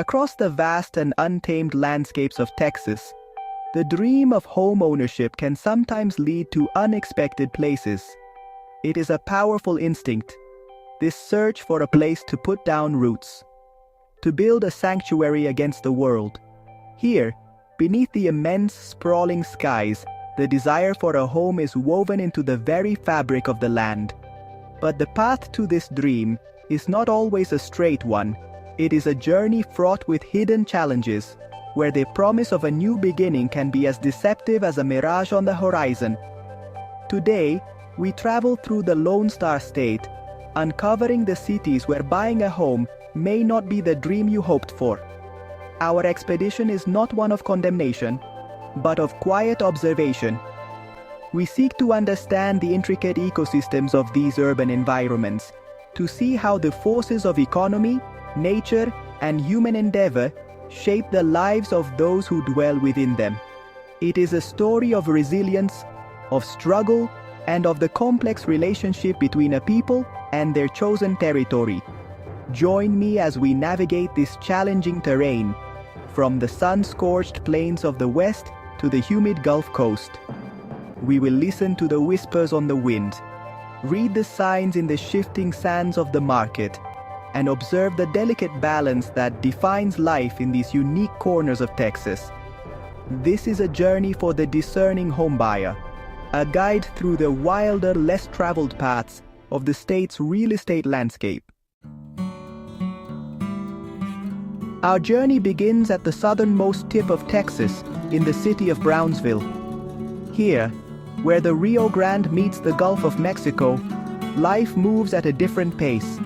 Across the vast and untamed landscapes of Texas, the dream of home ownership can sometimes lead to unexpected places. It is a powerful instinct, this search for a place to put down roots, to build a sanctuary against the world. Here, beneath the immense, sprawling skies, the desire for a home is woven into the very fabric of the land. But the path to this dream is not always a straight one. It is a journey fraught with hidden challenges, where the promise of a new beginning can be as deceptive as a mirage on the horizon. Today, we travel through the Lone Star State, uncovering the cities where buying a home may not be the dream you hoped for. Our expedition is not one of condemnation, but of quiet observation. We seek to understand the intricate ecosystems of these urban environments, to see how the forces of economy, nature, and human endeavor shape the lives of those who dwell within them. It is a story of resilience, of struggle, and of the complex relationship between a people and their chosen territory. Join me as we navigate this challenging terrain, from the sun-scorched plains of the west to the humid Gulf Coast. We will listen to the whispers on the wind, read the signs in the shifting sands of the market, and observe the delicate balance that defines life in these unique corners of Texas. This is a journey for the discerning homebuyer, a guide through the wilder, less traveled paths of the state's real estate landscape. Our journey begins at the southernmost tip of Texas, in the city of Brownsville. Here, where the Rio Grande meets the Gulf of Mexico, life moves at a different pace.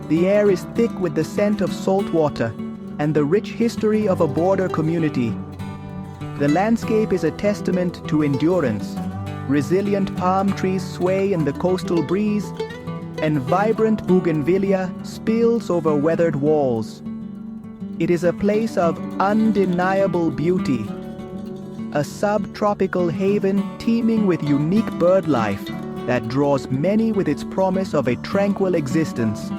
The air is thick with the scent of salt water and the rich history of a border community. The landscape is a testament to endurance. Resilient palm trees sway in the coastal breeze, and vibrant bougainvillea spills over weathered walls. It is a place of undeniable beauty, a subtropical haven teeming with unique bird life that draws many with its promise of a tranquil existence.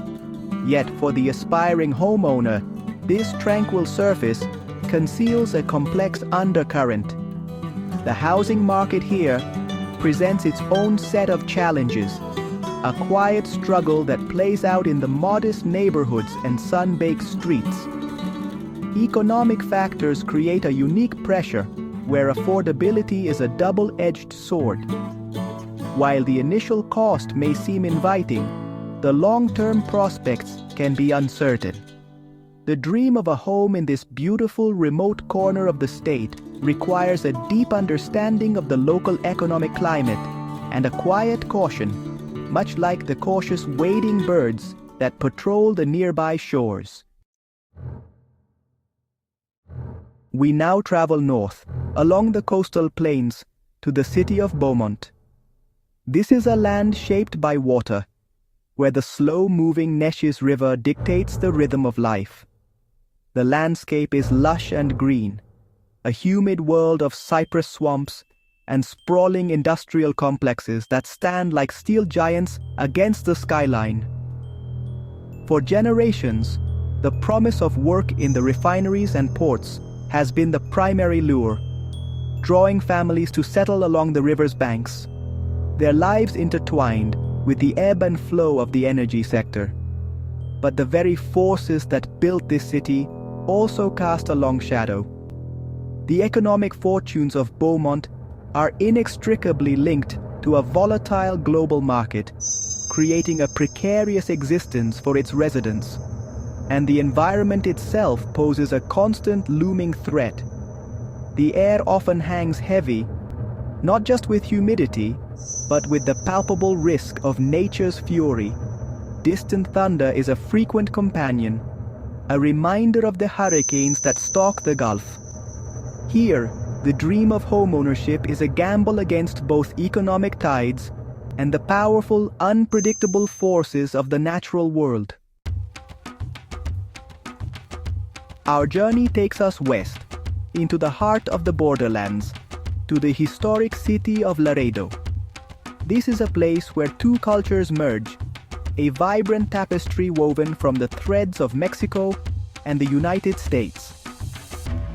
Yet for the aspiring homeowner, this tranquil surface conceals a complex undercurrent. The housing market here presents its own set of challenges, a quiet struggle that plays out in the modest neighborhoods and sun-baked streets. Economic factors create a unique pressure where affordability is a double-edged sword. While the initial cost may seem inviting, the long-term prospects can be uncertain. The dream of a home in this beautiful remote corner of the state requires a deep understanding of the local economic climate and a quiet caution, much like the cautious wading birds that patrol the nearby shores. We now travel north, along the coastal plains, to the city of Beaumont. This is a land shaped by water, where the slow-moving Neches River dictates the rhythm of life. The landscape is lush and green, a humid world of cypress swamps and sprawling industrial complexes that stand like steel giants against the skyline. For generations, the promise of work in the refineries and ports has been the primary lure, drawing families to settle along the river's banks, their lives intertwined with the ebb and flow of the energy sector. But the very forces that built this city also cast a long shadow. The economic fortunes of Beaumont are inextricably linked to a volatile global market, creating a precarious existence for its residents. And the environment itself poses a constant looming threat. The air often hangs heavy, not just with humidity, but with the palpable risk of nature's fury. Distant thunder is a frequent companion, a reminder of the hurricanes that stalk the Gulf. Here, the dream of homeownership is a gamble against both economic tides and the powerful, unpredictable forces of the natural world. Our journey takes us west, into the heart of the borderlands, to the historic city of Laredo. This is a place where two cultures merge, a vibrant tapestry woven from the threads of Mexico and the United States.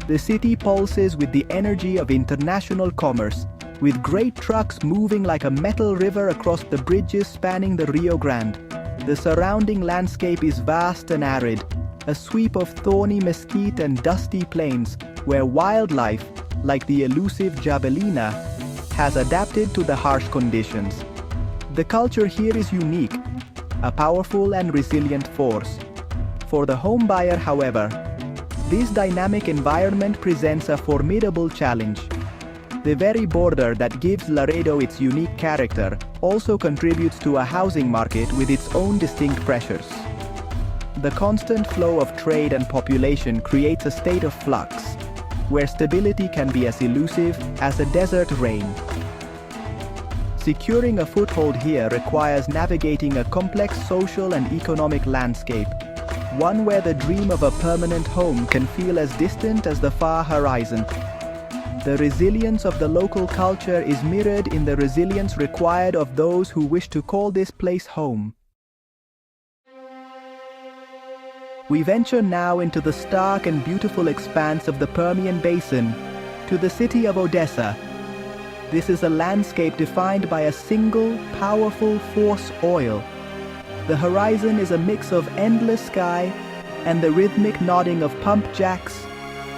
The city pulses with the energy of international commerce, with great trucks moving like a metal river across the bridges spanning the Rio Grande. The surrounding landscape is vast and arid, a sweep of thorny mesquite and dusty plains where wildlife, like the elusive javelina, has adapted to the harsh conditions. The culture here is unique, a powerful and resilient force. For the homebuyer, however, this dynamic environment presents a formidable challenge. The very border that gives Laredo its unique character also contributes to a housing market with its own distinct pressures. The constant flow of trade and population creates a state of flux, where stability can be as elusive as a desert rain. Securing a foothold here requires navigating a complex social and economic landscape, one where the dream of a permanent home can feel as distant as the far horizon. The resilience of the local culture is mirrored in the resilience required of those who wish to call this place home. We venture now into the stark and beautiful expanse of the Permian Basin, to the city of Odessa. This is a landscape defined by a single, powerful force oil. The horizon is a mix of endless sky and the rhythmic nodding of pump jacks,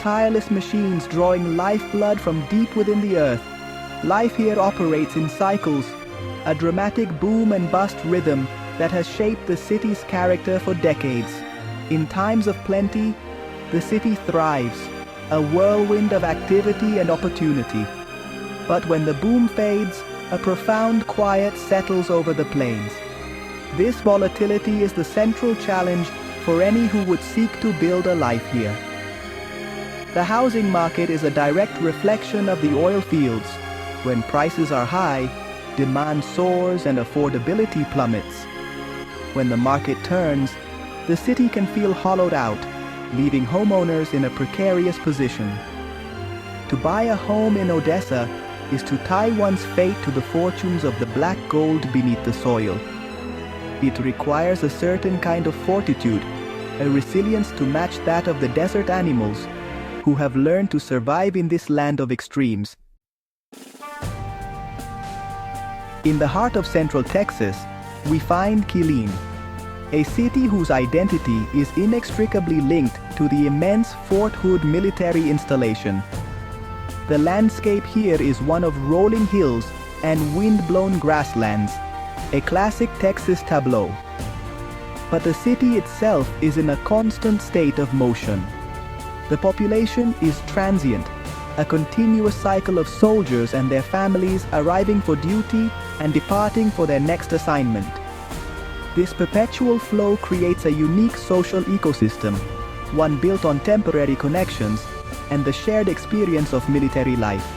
tireless machines drawing lifeblood from deep within the earth. Life here operates in cycles, a dramatic boom and bust rhythm that has shaped the city's character for decades. In times of plenty, the city thrives, a whirlwind of activity and opportunity. But when the boom fades, a profound quiet settles over the plains. This volatility is the central challenge for any who would seek to build a life here. The housing market is a direct reflection of the oil fields. When prices are high, demand soars and affordability plummets. When the market turns, the city can feel hollowed out, leaving homeowners in a precarious position. To buy a home in Odessa is to tie one's fate to the fortunes of the black gold beneath the soil. It requires a certain kind of fortitude, a resilience to match that of the desert animals who have learned to survive in this land of extremes. In the heart of Central Texas, we find Killeen, a city whose identity is inextricably linked to the immense Fort Hood military installation. The landscape here is one of rolling hills and wind-blown grasslands, a classic Texas tableau. But the city itself is in a constant state of motion. The population is transient, a continuous cycle of soldiers and their families arriving for duty and departing for their next assignment. This perpetual flow creates a unique social ecosystem, one built on temporary connections and the shared experience of military life.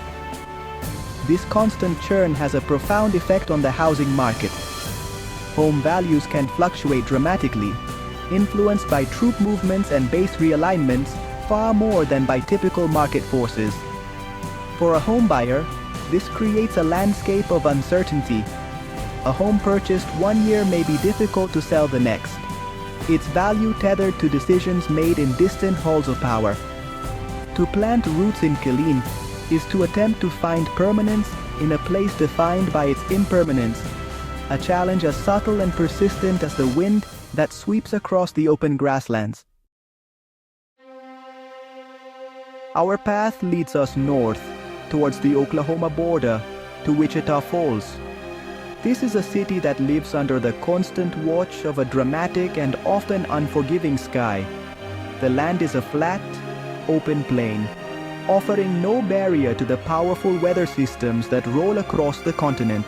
This constant churn has a profound effect on the housing market. Home values can fluctuate dramatically, influenced by troop movements and base realignments far more than by typical market forces. For a home buyer, this creates a landscape of uncertainty. A home purchased one year may be difficult to sell the next, its value tethered to decisions made in distant halls of power. To plant roots in Killeen is to attempt to find permanence in a place defined by its impermanence, a challenge as subtle and persistent as the wind that sweeps across the open grasslands. Our path leads us north, towards the Oklahoma border, to Wichita Falls. This is a city that lives under the constant watch of a dramatic and often unforgiving sky. The land is a flat, open plain, offering no barrier to the powerful weather systems that roll across the continent.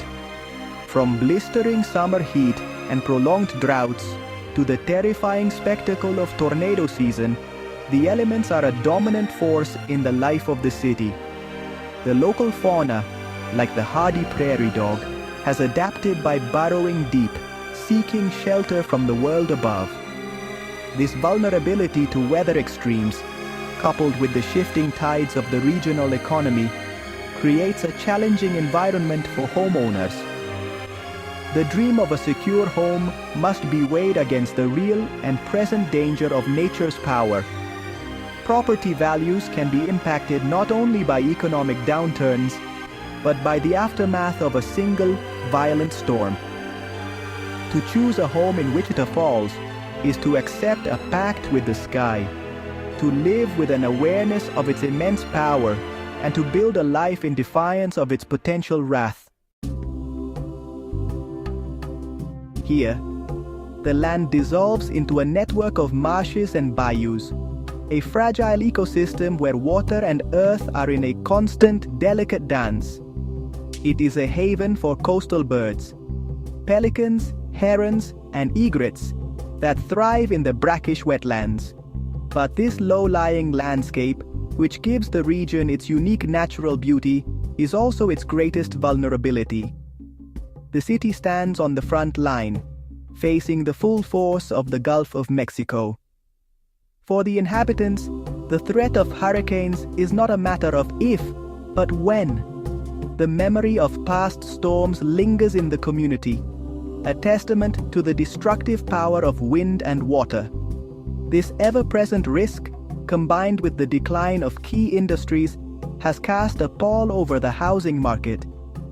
From blistering summer heat and prolonged droughts to the terrifying spectacle of tornado season, the elements are a dominant force in the life of the city. The local fauna, like the hardy prairie dog, has adapted by burrowing deep, seeking shelter from the world above. This vulnerability to weather extremes, coupled with the shifting tides of the regional economy, creates a challenging environment for homeowners. The dream of a secure home must be weighed against the real and present danger of nature's power, property values can be impacted not only by economic downturns, but by the aftermath of a single, violent storm. To choose a home in Wichita Falls is to accept a pact with the sky, to live with an awareness of its immense power, and to build a life in defiance of its potential wrath. Here, the land dissolves into a network of marshes and bayous, a fragile ecosystem where water and earth are in a constant, delicate dance. It is a haven for coastal birds, pelicans, herons, and egrets that thrive in the brackish wetlands. But this low-lying landscape, which gives the region its unique natural beauty, is also its greatest vulnerability. The city stands on the front line, facing the full force of the Gulf of Mexico. For the inhabitants, the threat of hurricanes is not a matter of if, but when. The memory of past storms lingers in the community, a testament to the destructive power of wind and water. This ever-present risk, combined with the decline of key industries, has cast a pall over the housing market.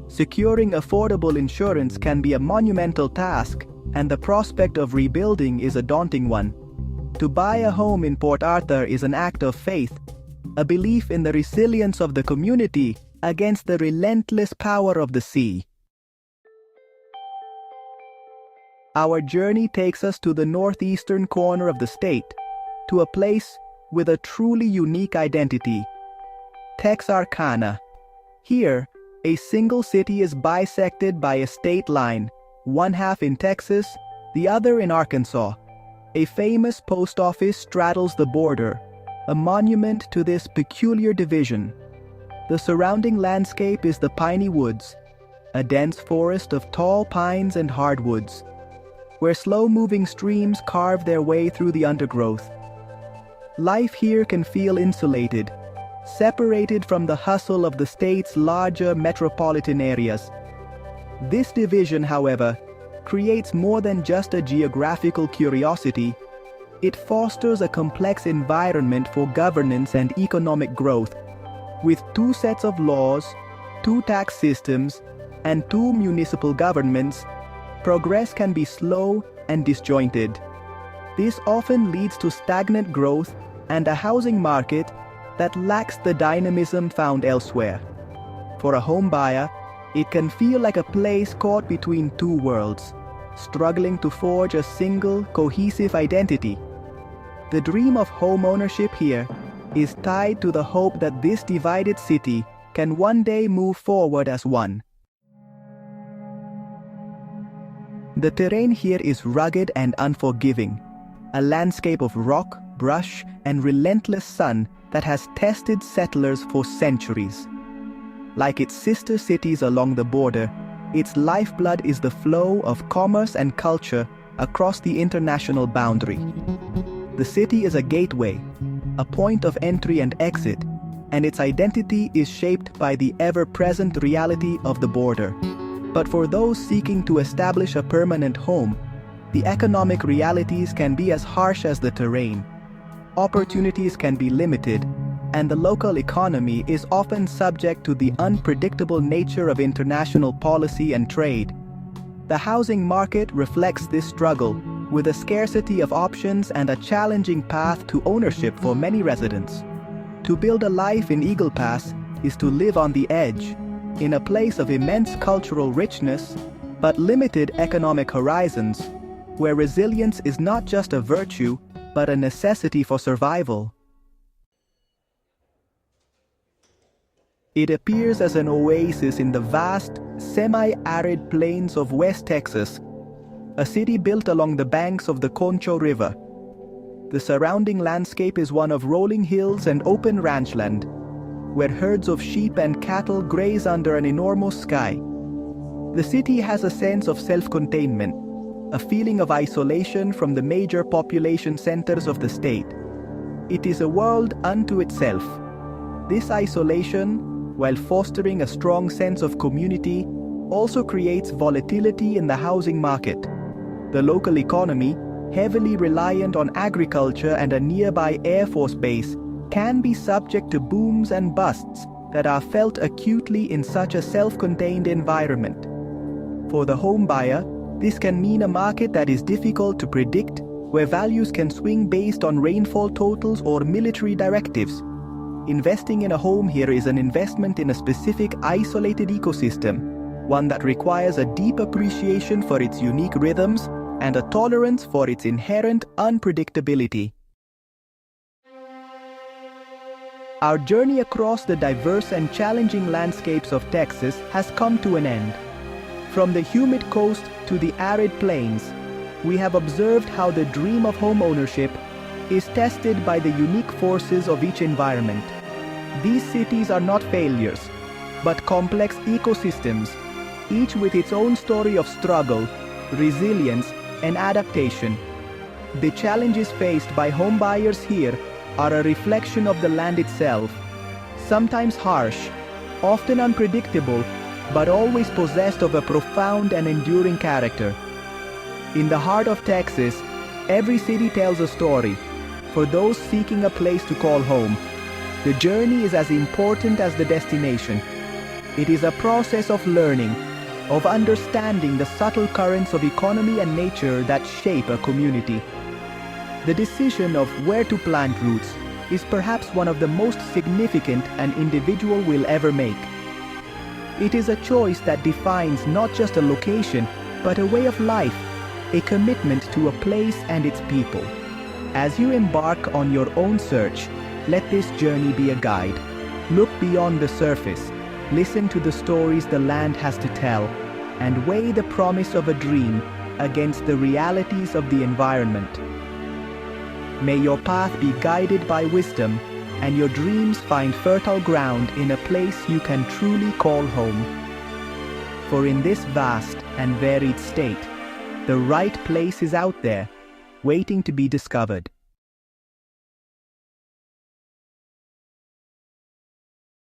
Securing affordable insurance can be a monumental task, and the prospect of rebuilding is a daunting one. To buy a home in Port Arthur is an act of faith, a belief in the resilience of the community against the relentless power of the sea. Our journey takes us to the northeastern corner of the state, to a place with a truly unique identity, Texarkana. Here, a single city is bisected by a state line, one half in Texas, the other in Arkansas. A famous post office straddles the border, a monument to this peculiar division. The surrounding landscape is the piney woods, a dense forest of tall pines and hardwoods, where slow-moving streams carve their way through the undergrowth. Life here can feel insulated, separated from the hustle of the state's larger metropolitan areas. This division, however, creates more than just a geographical curiosity. It fosters a complex environment for governance and economic growth. With 2 sets of laws, 2 tax systems, and 2 municipal governments, progress can be slow and disjointed. This often leads to stagnant growth and a housing market that lacks the dynamism found elsewhere. For a home buyer, it can feel like a place caught between 2 worlds, struggling to forge a single, cohesive identity. The dream of homeownership here is tied to the hope that this divided city can one day move forward as one. The terrain here is rugged and unforgiving, a landscape of rock, brush, and relentless sun that has tested settlers for centuries. Like its sister cities along the border, its lifeblood is the flow of commerce and culture across the international boundary. The city is a gateway, a point of entry and exit, and its identity is shaped by the ever-present reality of the border. But for those seeking to establish a permanent home, the economic realities can be as harsh as the terrain. Opportunities can be limited, and the local economy is often subject to the unpredictable nature of international policy and trade. The housing market reflects this struggle, with a scarcity of options and a challenging path to ownership for many residents. To build a life in Eagle Pass is to live on the edge, in a place of immense cultural richness, but limited economic horizons, where resilience is not just a virtue, but a necessity for survival. It appears as an oasis in the vast, semi-arid plains of West Texas, a city built along the banks of the Concho River. The surrounding landscape is one of rolling hills and open ranchland, where herds of sheep and cattle graze under an enormous sky. The city has a sense of self-containment, a feeling of isolation from the major population centers of the state. It is a world unto itself. This isolation, while fostering a strong sense of community, also creates volatility in the housing market. The local economy, heavily reliant on agriculture and a nearby Air Force base, can be subject to booms and busts that are felt acutely in such a self-contained environment. For the home buyer, this can mean a market that is difficult to predict, where values can swing based on rainfall totals or military directives. Investing in a home here is an investment in a specific isolated ecosystem, one that requires a deep appreciation for its unique rhythms and a tolerance for its inherent unpredictability. Our journey across the diverse and challenging landscapes of Texas has come to an end. From the humid coast to the arid plains, we have observed how the dream of homeownership is tested by the unique forces of each environment. These cities are not failures, but complex ecosystems, each with its own story of struggle, resilience, and adaptation. The challenges faced by homebuyers here are a reflection of the land itself, sometimes harsh, often unpredictable, but always possessed of a profound and enduring character. In the heart of Texas, every city tells a story. For those seeking a place to call home, the journey is as important as the destination. It is a process of learning, of understanding the subtle currents of economy and nature that shape a community. The decision of where to plant roots is perhaps one of the most significant an individual will ever make. It is a choice that defines not just a location, but a way of life, a commitment to a place and its people. As you embark on your own search, let this journey be a guide. Look beyond the surface, listen to the stories the land has to tell, and weigh the promise of a dream against the realities of the environment. May your path be guided by wisdom, and your dreams find fertile ground in a place you can truly call home. For in this vast and varied state, the right place is out there, waiting to be discovered.